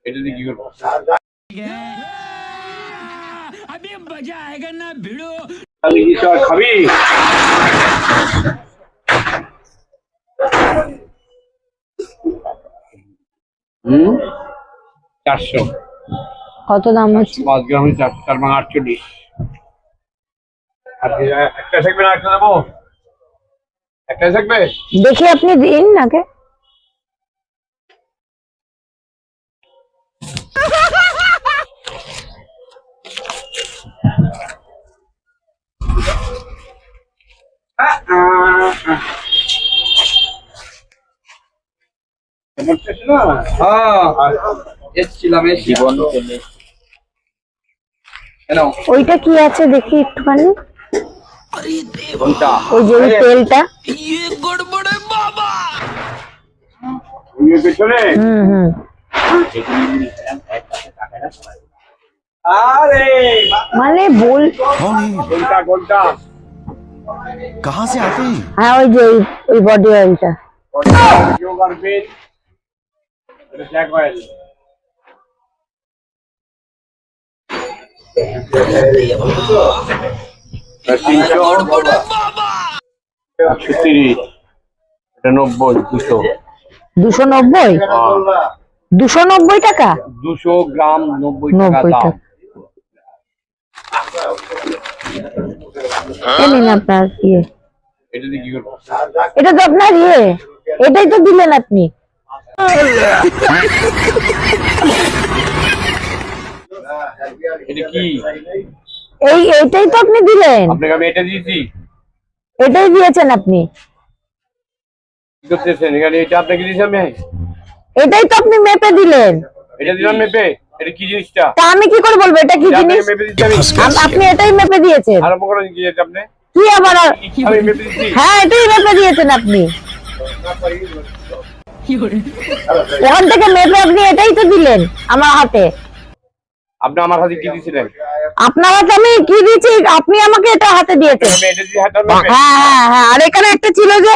এটা দিয়ে কি করবো? अभी मजा आएगा ना भिड़ो। খাবি কি চল খাবি? হুম 400 কত দাম হচ্ছে? 5 গ্রামে 4 মানে 48। আর একটা থাকবে না, একটা দেবো? একটা থাকবে? দেখি আপনি দিন নাকে। ওইটা কি আছে দেখি একটুখানি। ওই যে ওই তেলটা। ये गड़बड़ है बाबा। হুম। আরে মানে বল ঘন্টা ঘন্টা कहाँ से आते हैं? হ্যাঁ ওই যে ওই বডি অয়েলটা। কেউ করবেন এটা জ্যাক অয়েল। गड़बड़ है बाबा। 130 এটা 90 200 290 290 টাকা। 200 গ্রাম 90 টাকা 90 দাম। টাকা। এই নিন আপনার ইয়ে। এটা দিয়ে কি করবো? এটা তো আপনার ইয়ে, এটাই তো দিলেন আপনি। এটা কি? এইটাই তো আপনি দিলেন। আপনাকে আমি এটা দিয়েছি। এটাই দিয়েছেন আপনি। কি করতেছেন এখানে? এটা আপনাকে দিয়েছি আমি। এটাই তো আপনি মেপে দিলেন। এটা দিলাম মেপে। এটা কি জিনিসটা? তা আমি কি করে বলবো এটা কি এটা জিনিস? আপনাকে মেপে দিচ্ছি আমি। আপনি এটাই মেপে দিয়েছেন। আরম্ভ করেন কি এটা আপনি? কি আবার আমি মেপে দিচ্ছি। হ্যাঁ এটাই মেপে দিয়েছেন আপনি। ওখান থেকে মেপে আপনি এটাই তো দিলেন আমার হাতে। আপনি আমার হাতে কি দিয়েছিলেন? আপনার হাতে আমি কি দিয়েছি? আপনি আমাকে এটা হাতে দিয়েছেন। আমি এটা দিয়ে হাতে মেপে। হ্যাঁ আর এখানে একটা ছিল যে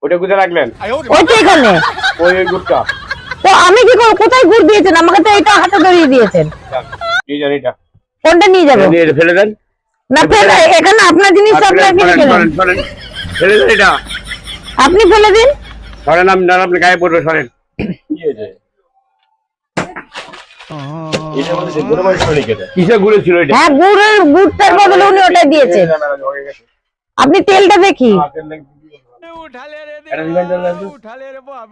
ওটা কোথায় রাখলেন? ওইটা এখানে। ওই গুড়টা। তো আমি কি করব? কোথায় গুড় দিয়েছেন? আমাকে তো এটা হাতে ধরিয়ে দিয়েছেন। কি জানি এটা? কোনটা নিয়ে যাবো? এটা ফেলে দেন। না ফেলে, এখানে আপনার জিনিস আপনাকে ফেলেন। ফেলে দেন এটা। আপনি ফেলে দিন। সরেন, আমি না আপনি গায়ে পড়বে, সরেন। কি হয়েছে? কিসে গুঁড়ো ছিল এটা? হ্যাঁ গুড়টার বদলে উনি ওটা দিয়েছেন। আপনি তেলটা দেখি। उठा ले रे এটা দিবেন, उठा ले रे बाबा।